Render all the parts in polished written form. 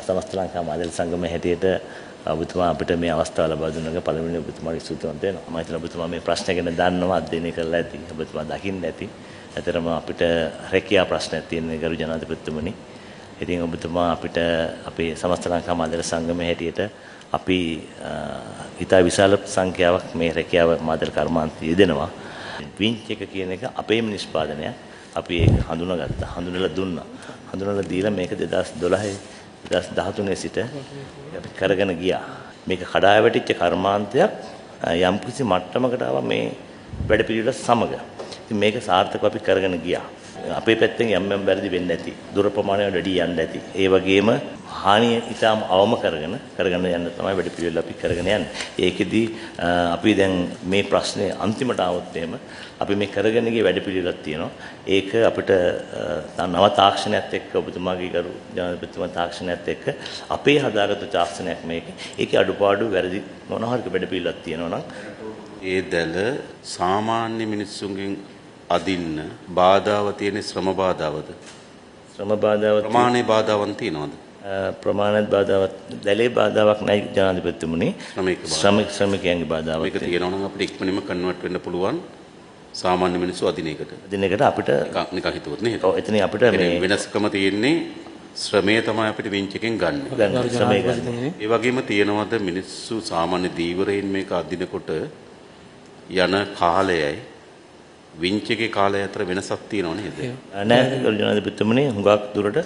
සමස්ත ලංකා මාධ්‍ය සංගමයේ හැටියට ඔබතුමා අපිට මේ අවස්ථාව ලබා දුන්නක පළවෙනි ඔබතුමාට ස්තුතිවන්ත වෙනවා. මම හිතනවා ඔබතුමා මේ ප්‍රශ්න ගැන දන්නවා, අධ්‍යයනය කරලා ඇති. ඔබතුමා දකින්න ඇති. ඇතරම අපිට රැකියා ප්‍රශ්නයක් තියෙන ගරු ජනාධිපතිතුමනි. ඉතින් ඔබතුමා අපිට අපේ සමස්ත ලංකා මාධ්‍ය සංගමයේ හැටියට අපි ඉතා විශාල සංඛ්‍යාවක් මේ රැකියාව මාධ්‍ය කර්මාන්තය යෙදෙනවා. වින්ච් එක කියන එක අපේම නිෂ්පාදනයක්. අපි ඒක හඳුනාගත්තා. හඳුනලා දුන්නා. හඳුනලා දීලා මේක 2012 2013 සිට අපි කරගෙන ගියා. මේක කඩා වැටිච්ච කර්මාන්තයක් යම්කිසි මට්ටමකට ආවා මේ වැඩපිළිවෙල සමග. ඉතින් මේක සාර්ථකව අපි කරගෙන ගියා. අපේ පැත්තෙන් යම් වැරදි වෙන්නේ නැති. දුර ප්‍රමාණයට වැඩි යන්න ඇති. ඒ වගේම හානිය ඊටම අවම කරගෙන යන්න තමයි වැඩපිළිවෙල අපි කරගෙන යන්නේ. ඒකෙදි අපි දැන් මේ ප්‍රශ්නේ අන්තිමට આવොත් එහෙම අපි මේ කරගෙන ගිය වැඩපිළිවෙලක් තියෙනවා. ඒක අපිට නව තාක්ෂණයත් එක්ක ඔබතුමාගේ ගරු ජනාධිපතිතුමා තාක්ෂණයත් එක්ක අපේ හදාගත්තු තාක්ෂණයක් මේක. ඒකේ අඩුපාඩු වැරදි මොනවා හරි වැඩපිළිවෙලක් තියෙනවා නම් ඒ දැල සාමාන්‍ය මිනිස්සුන්ගෙන් අදින්න බාධාව තියෙන ශ්‍රම බාධාවද? ශ්‍රම බාධාව ප්‍රමාණයේ බාධාවන් තියෙනවද? ප්‍රමාණවත් බාධාවක් දැලේ බාධාවක් නැහැ ජනාධිපතිතුමනි. ශ්‍රමිකයන්ගේ බාධාවක්. මේක තියෙනවා නම් අපිට ඉක්මනින්ම කන්වර්ට් වෙන්න පුළුවන් සාමාන්‍ය මිනිස්සු අදින එකට. අදින එකට අපිට නිකන් හිතුවොත් නේද? ඔව් එතන අපිට මේ වෙනස්කම තියෙන්නේ ශ්‍රමය තමයි අපිට වින්ච් එකෙන් ගන්න. ශ්‍රමය ගන්න. ඒ වගේම තියෙනවද මිනිස්සු සාමාන්‍ය දීවරයෙන් මේක අදිනකොට යන කාලයයි වින්ච් එකේ කාලය අතර වෙනසක් තියෙනව නේද? නැහැ ගරු ජනාධිපතිතුමනි, හුඟක් දුරට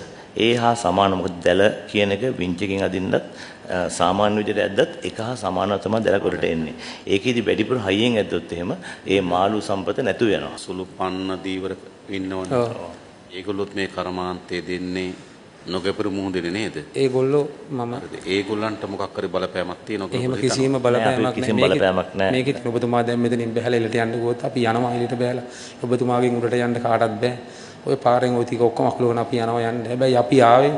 ඒ හා සමාන. මොකද දැල කියන එක වින්ච් එකෙන් අදින්නත් සාමාන්‍ය විදිහට ඇද්දත් එක හා සමානව තමයි දැල කොටට එන්නේ. ඒකෙදි වැඩිපුර හයියෙන් ඇද්දොත් එහෙම ඒ මාළු සම්පත නැතු වෙනවා. සුළු පන්න දීවර ඉන්නවනේ. ඒගොල්ලොත් මේ කර්මාන්තයේ දෙන්නේ නොගැපුරු මුහුදේ නේද? ඒගොල්ලෝ ඒගොල්ලන්ට මොකක් හරි බලපෑමක් තියෙනවද? එහෙම කිසිම බලපෑමක් නැහැ. මේකෙත් ඔබතුමා දැන් මෙතනින් බහැලා එලට යන්න ගියොත් අපි යනවා එලට බහැලා. ඔබතුමාගෙන් උඩට යන්න කාටවත් බෑ. ඔය පාරෙන් ওই ටික ඔක්කොම අකුලගෙන අපි යනවා යන්න. හැබැයි අපි ආවේ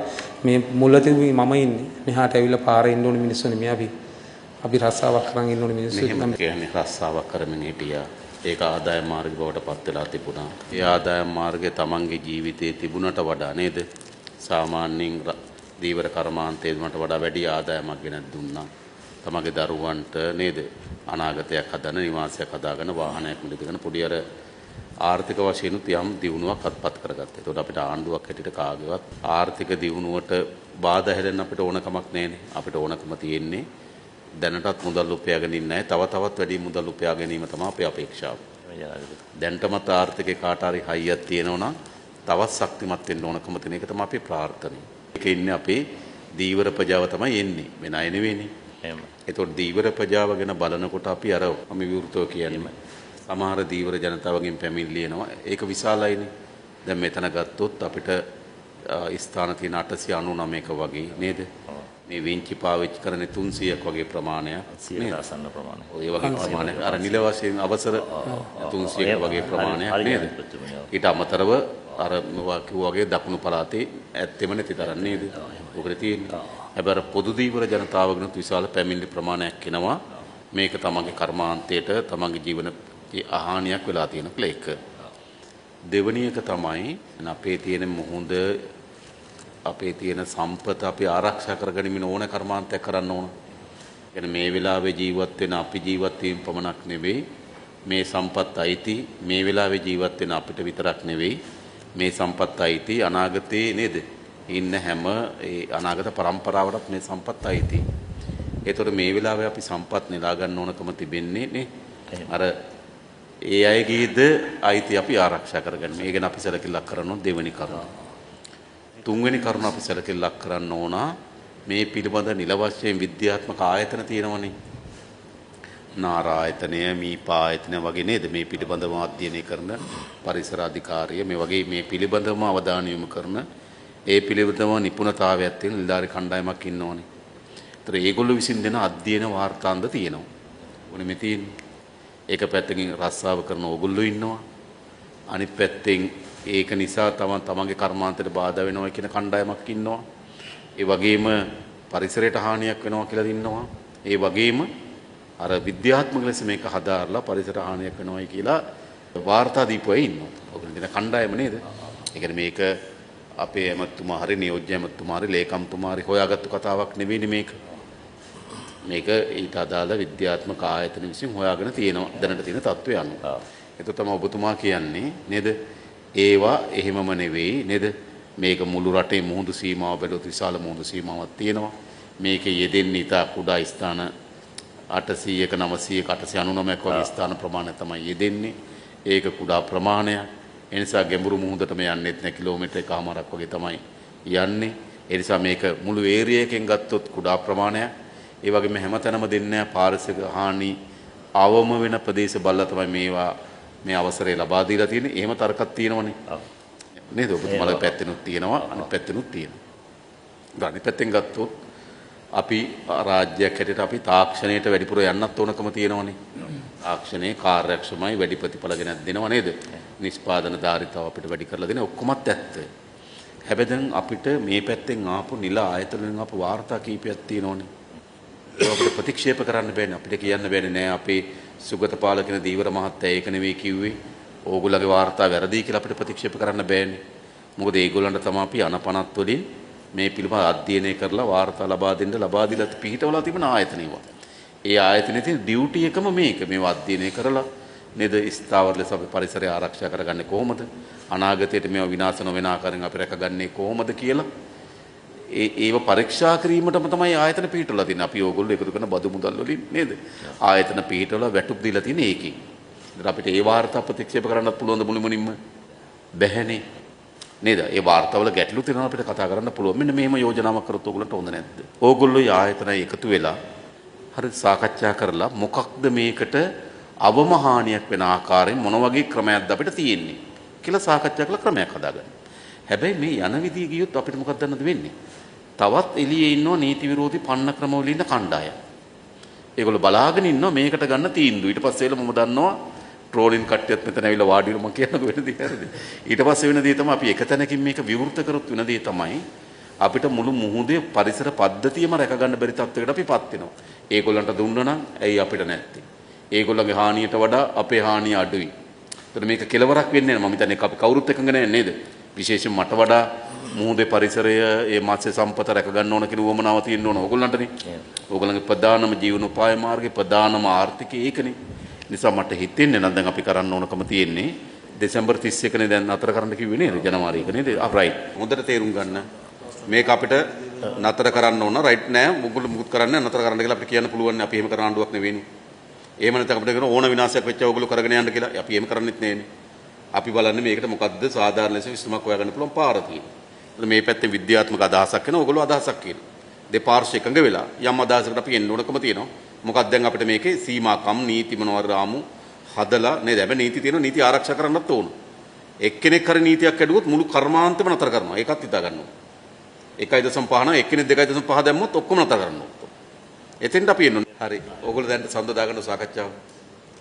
මේ මුලදී මම ඉන්නේ. මෙහාට ඇවිල්ලා පාරේ ඉන්න ඕනේ මිනිස්සු නෙමෙයි අපි රස්සාවක් කරන් ඉන්න ඕනේ මිනිස්සු. මෙහෙම කියන්නේ රස්සාවක් කරමින් හිටියා. ඒක ආදායම් මාර්ග බවට පත් වෙලා තිබුණා. ඒ ආදායම් මාර්ගය තමන්ගේ ජීවිතයේ තිබුණට වඩා නේද? සාමාන්‍යයෙන් දීවර කර්මාන්තයේ මට වඩා වැඩි ආදායමක් ගෙනත් දුන්නා. තමගේ දරුවන්ට නේද? අනාගතයක් හදන, නිවාසයක් හදාගෙන, වාහනයක් මිලදගෙන පොඩි අර ආර්ථික වශයෙන් යම් දියුණුවක් අත්පත් කරගත්තා. ඒකට අපිට ආණ්ඩුවක් හැටියට කාගේවත් ආර්ථික දියුණුවට බාධා හැදෙන්න අපිට ඕනකමක් නැහැනේ. අපිට ඕනකම තියෙන්නේ දැනටත් මුදල් උපයාගෙන ඉන්න අය තව තවත් වැඩි මුදල් උපයා ගැනීම තමයි අපේ අපේක්ෂාව. දැනටමත් ආර්ථිකේ කාට හරි හයියක් තියෙනවා නම් තවත් ශක්තිමත් වෙන්න ඕනකම තියෙන එක තමයි අපේ ප්‍රාර්ථනාව. ඒක ඉන්නේ අපේ දීවර ප්‍රජාව තමයි එන්නේ. වෙන අය නෙවෙයිනේ. එහෙම. ඒතකොට දීවර ප්‍රජාව ගැන බලනකොට අපි අර විවෘතව කියන්නේ සමහර දීවර ජනතාවගෙන් පැමිණිලි එනවා. ඒක විශාලයිනේ. දැන් මෙතන ගත්තොත් අපිට ස්ථාන තියෙන 899ක වගේ නේද? මේ වින්චි පාවිච්චි කරන්නේ 300ක් වගේ ප්‍රමාණයක්. 100ට ආසන්න ප්‍රමාණයක්. ඔය වගේ ප්‍රමාණයක්. අර නිල වශයෙන් අවසර 300ක වගේ ප්‍රමාණයක් නේද? ඊට අමතරව අර වගේ දකුණු පළාතේ ඇත්තෙම නැති තරම් නේද? ඔකට තියෙන්නේ. හැබැයි අර පොදු දීවර ජනතාවගෙනුත් විශාල පැමිණිලි ප්‍රමාණයක් එනවා. මේක තමන්ගේ කර්මාන්තයට තමන්ගේ ජීවන අහානියක් වෙලා තියෙන එක. දෙවැනි එක තමයි අපේ තියෙන මුහුද අපේ තියෙන සම්පත අපි ආරක්ෂා කරගනිමින් ඕන කර්මාන්තයක් කරන්න ඕන. يعني මේ වෙලාවේ ජීවත් වෙන අපි ජීවත් වීම පමණක් නෙවෙයි මේ සම්පත් අයිති මේ වෙලාවේ ජීවත් වෙන අපිට විතරක් නෙවෙයි මේ සම්පත් අයිති අනාගතේ නේද? ඉන්න හැම ඒ අනාගත පරම්පරාවටත් මේ සම්පත් අයිති. ඒතකොට මේ වෙලාවේ අපි සම්පත් නෙලා ගන්න ඕනකම තිබෙන්නේ නේ. අර ඒ අයගේද අයිති අපි ආරක්ෂා කරගන්න. මේ ගැන අපි සැලකිල්ලක් කරන්න ඕන දෙවෙනි කරුණ. තුන්වෙනි කරුණ අපි සැලකිල්ලක් කරන්න ඕන මේ පිළිබඳ නිල වශයෙන් විද්‍යාත්මක ආයතන තියෙනවනේ. නාරායතනය, මීපායතනය වගේ නේද? මේ පිළිබඳව අධ්‍යයනය කරන පරිසර අධිකාරිය මේ වගේ මේ පිළිබඳවම අවධානය යොමු කරන ඒ පිළිබඳව නිපුණතාවයක් තියෙන නිලධාරි කණ්ඩායමක් ඉන්න ඕනේ. ඒතර ඒගොල්ලෝ විසින් දෙන අධ්‍යයන වාර්තාන්ද තියෙනවා. ඕනේ මේ තියෙන්නේ. ඒක පැත්තකින් රස්සාව කරන ඕගොල්ලෝ ඉන්නවා. අනිත් පැත්තෙන් ඒක නිසා තමන්ගේ කර්මාන්තයට බාධා වෙනවා කියන කණ්ඩායමක් ඉන්නවා. ඒ වගේම පරිසරයට හානියක් වෙනවා කියලා ඉන්නවා. ඒ වගේම අර විද්‍යාත්මක ලෙස මේක හදාarලා පරිසර හානියක් වෙනවායි කියලා වාර්තා දීපුවා ඉන්නවා. ඔයගොල්ලෝ දෙන කණ්ඩායම නේද? ඒ කියන්නේ මේක අපේ ඇමතුමා හරි නියෝජ්‍ය ඇමතුමා හරි ලේකම්තුමා හරි හොයාගත්තු කතාවක් නෙවෙයි මේක. මේක ඊට අදාළ විද්‍යාත්මක ආයතන විසින් හොයාගෙන තියෙනවා දැනට තියෙන තත්ත්වය අනුව. ඒක තමයි ඔබතුමා කියන්නේ නේද? ඒවා එහෙමම නෙවෙයි නේද? මේක මුළු රටේ මුහුදු සීමාව බැලුවොත් විශාල මුහුදු සීමාවක් තියෙනවා. මේකේ යෙදෙන්නේ ඉතා කුඩා ස්ථාන 800ක 900ක 899ක වගේ ස්ථාන ප්‍රමාණය තමයි යෙදෙන්නේ. ඒක කුඩා ප්‍රමාණයක්. ඒ නිසා ගැඹුරු මුහුදට මේ යන්නේත් නැහැ කිලෝමීටර් එකමාරක් වගේ තමයි යන්නේ. ඒ නිසා මේක මුළු ඒරියා එකෙන් ගත්තොත් කුඩා ප්‍රමාණයක්. ඒ වගේම හැමතැනම දෙන්නේ පාරිසරික හානි අවම වෙන ප්‍රදේශ බලලා තමයි මේවා මේ අවසරය ලබා දීලා තියෙන්නේ. එහෙම තර්කයක් තියෙනවනේ. නේද? ඔබතුමාලගේ පැත්තෙනුත් තියෙනවා අනිත් පැත්තෙනුත් තියෙනවා. අනිත් පැත්තෙන් ගත්තොත් අපි රාජ්‍යයක් හැටියට අපි තාක්ෂණයට වැඩිපුර යන්නත් ඕනකම තියෙනවනේ. තාක්ෂණයේ කාර්යක්ෂමයි වැඩි ප්‍රතිඵල ගෙනත් දෙනව නේද? නිෂ්පාදන ධාරිතාව අපිට වැඩි කරලා දෙන ඔක්කොමත් ඇත්ත. හැබැයි දැන් අපිට මේ පැත්තෙන් ආපු නිල ආයතන වලින් ආපු වාර්තා කීපයක් තියෙනවනේ. ඒක අපිට ප්‍රතික්ෂේප කරන්න බෑනේ. අපිට කියන්න බෑනේ නෑ අපේ සුගතපාල කියන දීවර මහත්තයා ඒක නෙවෙයි කිව්වේ. ඕගොල්ලගේ වාර්තා වැරදි කියලා අපිට ප්‍රතික්ෂේප කරන්න බෑනේ. මොකද ඒගොල්ලන්ට තමයි අපි අනපනත් වලින් මේ පිළිබඳ අධ්‍යයනය කරලා වාර්තා ලබා දීලා පිහිටවලා තිබෙන ආයතනෙවා. ඒ ආයතනයේ තියෙන ඩියුටි එකම මේක. මේව අධ්‍යයනය කරලා නේද ස්ථාවර ලෙස අපි පරිසරය ආරක්ෂා කරගන්නේ කොහොමද? අනාගතයට මේව විනාශ නොවන ආකාරයෙන් අපි රැකගන්නේ කොහොමද කියලා ඒව පරීක්ෂා කිරීමටම තමයි ආයතන පිහිටවලා තියෙන්නේ. අපි ඕගොල්ලෝ එකතු කරන බදු මුදල් වලින් නේද? ආයතන පිහිටවලා වැටුප් දීලා තියෙන්නේ ඒකේ. ඉතින් අපිට ඒ වාර්තා ප්‍රතික්ෂේප කරන්නත් පුළුවන් ද මුලින්ම බැහැනේ. නේද? ඒ වාර්තාවල ගැටලු තියෙනවා අපිට කතා කරන්න පුළුවන්. මෙන්න මෙහෙම යෝජනාවක් කරොත් ඕගොල්ලන්ට හොඳ නැද්ද? ඕගොල්ලෝ ආයතන එකතු වෙලා හරි සාකච්ඡා කරලා මොකක්ද මේකට අවම හානියක් වෙන ආකාරයෙන් මොන වගේ ක්‍රමයක්ද අපිට තියෙන්නේ කියලා සාකච්ඡා කරලා ක්‍රමයක් හදාගන්න. හැබැයි මේ යන විදිය ගියොත් අපිට මොකක්ද දන්නද වෙන්නේ? තවත් එළියේ ඉන්නෝ නීති විරෝධී පන්න ක්‍රම වල ඉන්න කණ්ඩායම්. ඒගොල්ලෝ බලාගෙන ඉන්නවා මේකට ගන්න තීන්දුව. ඊට පස්සේ එළ මම දන්නවා ට්‍රෝලින් කට්ටියත් මෙතන ඇවිල්ලා වාඩි වෙලා මම කියන්නකෝ වෙන දේ හරිද? ඊට පස්සේ වෙන දේ තමයි අපි එක තැනකින් මේක විවෘත කරොත් වෙන දේ තමයි අපිට මුළු මුහුදේ පරිසර පද්ධතියම රැක ගන්න බැරි තත්යකට අපිපත් වෙනවා. ඒගොල්ලන්ට දුන්නා නම් ඇයි අපිට නැත්තේ? ඒගොල්ලන්ගේ හානියට වඩා අපේ හානිය අඩුයි. ඒතර මේක කෙලවරක් වෙන්නේ නැහැ. මම හිතන්නේ අපි කවුරුත් එකඟ නැහැ නේද? විශේෂයෙන් මට වඩා මුහුදේ පරිසරය ඒ මත්ස්‍ය සම්පත රැක ගන්න ඕන කියන උවමනාව තියෙන්න ඕන ඕගොල්ලන්ටනේ. ඕගොල්ලන්ගේ ප්‍රධානම ජීවනෝපාය මාර්ගේ ප්‍රධානම ආර්ථිකය ඒකනේ. නිසා මට හිතෙන්නේ නම් දැන් අපි කරන්න ඕනකම තියෙන්නේ දෙසැම්බර් 31 නේ දැන් නතර කරන්න කිව්වේ නේද? ජනවාරි 1 නේද? රයිට්. හොඳට තේරුම් ගන්න. මේක අපිට නතර කරන්න ඕන රයිට් නෑ. මුකුත් කරන්න නතර කරන්න කියලා අපිට කියන්න පුළුවන්. අපි එහෙම කරන ආණ්ඩුවක් නෙවෙයිනේ. එහෙම නැත්නම් අපිට කරන ඕන විනාශයක් වෙච්ච ඕගොල්ලෝ කරගෙන යන්න කියලා. අපි එහෙම කරන්නෙත් නෑනේ. අපි බලන්නේ මේකට මොකද්ද සාධාරණ ලෙස විසඳුමක් හොයාගන්න පුළුවන් පාර තියෙන්නේ. මේ පැත්තේ විද්‍යාත්මක අදහසක් වෙනවා. ඕගොල්ලෝ අදහසක් කියනවා. දෙපාර්ශ්ව එකඟ වෙලා යම් අදහසකට අපි එන්න ඕනකම තියෙනවා. මොකක්ද දැන් අපිට මේකේ සීමාකම් නීති මොනවාද රාමු හදලා නේද? හැබැයි නීති තියෙනවා නීති ආරක්ෂා කරන්නත් ඕන. එක්කෙනෙක් හරි නීතියක් ඇදුවොත් මුළු කර්මාන්තෙම නතර කරනවා. ඒකත් හිතා ගන්න ඕන. 1.5 නම් එක්කෙනෙක් 2.5 දැම්මොත් ඔක්කොම නතර කරනවා. එතෙන්ට අපි එන්න ඕනේ. හරි. ඕගොල්ලෝ දැන් සඳ දාගන්න සාකච්ඡාව.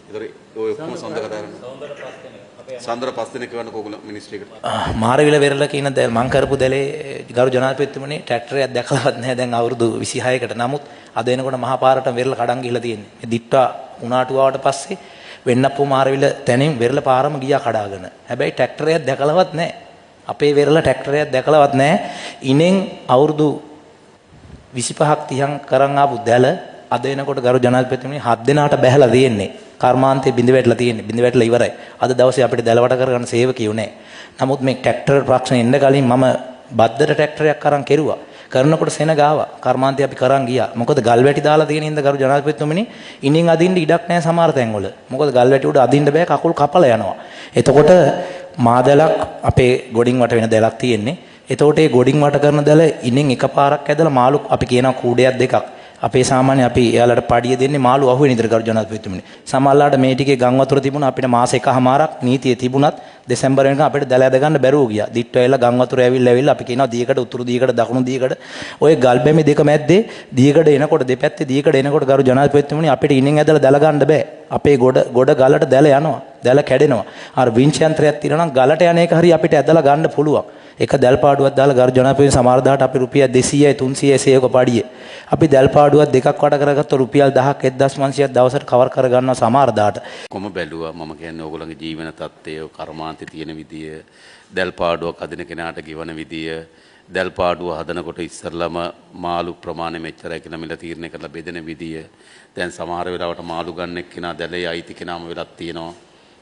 ඒතර ඔය ඔක්කොම සඳ කතා කරනවා. සඳර 5 දිනක වෙනකොට ඕගොල්ලෝ මිනිස්ට්‍රි එකට මාරවිල වෙරළ කියන මං කරපු දැලේ ගරු ජනාධිපතිතුමනි ට්‍රැක්ටරයක් දැකලවත් නැහැ දැන් අවුරුදු 26කට. නමුත් අද එනකොට මහා පාරට වෙරළ කඩන් ගිහිලා තියෙන්නේ. මේ දිට්ටා උනාටු ආවට පස්සේ වෙන්නප්පු මාරවිල තැනින් වෙරළ පාරම ගියා කඩාගෙන. හැබැයි ට්‍රැක්ටරයක් දැකලවත් නැහැ. අපේ වෙරළ ට්‍රැක්ටරයක් දැකලවත් නැහැ. ඉනෙන් අවුරුදු 25ක් 30ක් කරන් ආපු දැල අද එනකොට ගරු ජනාධිපතිතුමනි 7 දිනාට බැහැලා තියෙන්නේ. කර්මාන්තේ බිඳ වැටලා තියෙන්නේ. බිඳ වැටලා ඉවරයි. අද දවසේ අපිට දැලවට කරගන්න සේවකයෝ නැහැ. නමුත් මේ ට්‍රැක්ටර් ප්‍රශ්න එන්න කලින් මම බද්දට ට්‍රැක්ටරයක් අරන් කෙරුවා. කරනකොට සෙනග ආවා. කර්මාන්තේ අපි කරන් ගියා. මොකද ගල් වැටි දාලා තියෙන ඉඳ ගරු ජනාධිපතිතුමනි ඉනින් අදින්න ඉඩක් නැහැ සමහර තැන්වල. මොකද ගල් වැටි උඩ අදින්න බෑ කකුල් කපලා යනවා. එතකොට මාදලක් අපේ ගොඩින් වට වෙන දැලක් තියෙන්නේ. එතකොට මේ ගොඩින් වට කරන දැල ඉනින් එකපාරක් ඇදලා මාළු අපි කියනවා කූඩයක් දෙකක්. අපේ සාමාන්‍ය අපි එයාලට පඩිය දෙන්නේ මාළු අහුවෙන ඉදිරිය ගරු ජනාධිපතිතුමනි. සමහරලාට මේ ටිකේ ගම් වතුර තිබුණා අපිට මාස එකමාරක් නීතිය තිබුණත් දෙසැම්බර් වෙනකන් අපිට දැල ඇද ගන්න බැරුව ගියා. දිට්ටු ඇවිල්ලා ගම් වතුර ඇවිල්ලා අපි කියනවා දීකට උතුරු දීකට දකුණු දීකට ඔය ගල්බැමි දෙක මැද්දේ දීකට එනකොට දෙපැත්තේ දීකට එනකොට ගරු ජනාධිපතිතුමනි අපිට ඉනින් ඇදලා දැල ගන්න බෑ. අපේ ගොඩ ගලට දැල යනවා. දැල කැඩෙනවා. අර වින්චයන්ත්‍රයක් තියෙනවා නම් ගලට යන එක හරි අපිට ඇදලා ගන්න පුළුවන්. එක දැල් පාඩුවක් දාලා ගරු ජනාධිපති සමහර දාට අපි රුපියල් 200යි 300යි සේවක පඩිය. අපි දැල් පාඩුවක් දෙකක් වට කරගත්ත රුපියල් 1000ක් 1500ක් දවසට කවර් කරගන්නවා සමහර දාට. කොහොම බැලුවා මම කියන්නේ ඕගොල්ලන්ගේ ජීවන තත්ත්වය කර්මාන්තේ තියෙන විදිය දැල් පාඩුවක් හදන කෙනාට ගෙවන විදිය දැල් පාඩුව හදනකොට ඉස්සරළම මාළු ප්‍රමාණය මෙච්චරයි කියලා මිල තීරණය කරලා බෙදෙන විදිය දැන් සමහර වෙලාවට මාළු ගන්න එක්කෙනා දැලේ අයිති කෙනාම වෙලක් තියෙනවා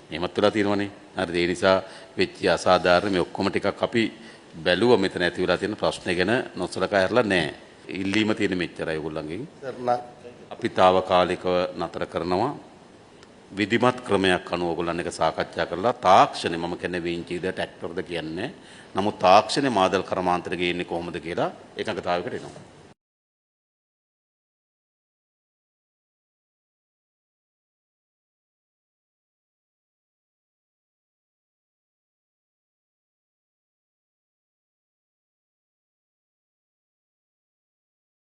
එහෙමත් වෙලා තියෙනවනේ හරිද ඒ නිසා වෙච්ච අසාධාරණ මේ ඔක්කොම ටිකක් අපි බැලුවා මෙතන ඇති වෙලා තියෙන ප්‍රශ්නේ ගැන නොසලකා හැරලා නැහැ ඉල්ලීම තියෙන මෙච්චරයි ඔයගොල්ලන්ගෙන් අපි తాවකාලිකව නතර කරනවා විධිමත් ක්‍රමයක් අනුව ඔයගොල්ලන් එක සාකච්ඡා කරලා තාක්ෂණය මම කියන්නේ වීංචිද ට්‍රැක්ටර්ද කියන්නේ නමුත් තාක්ෂණය මාදල් කර්මාන්තර ගේන්නේ කොහොමද කියලා එකඟතාවයකට එනවා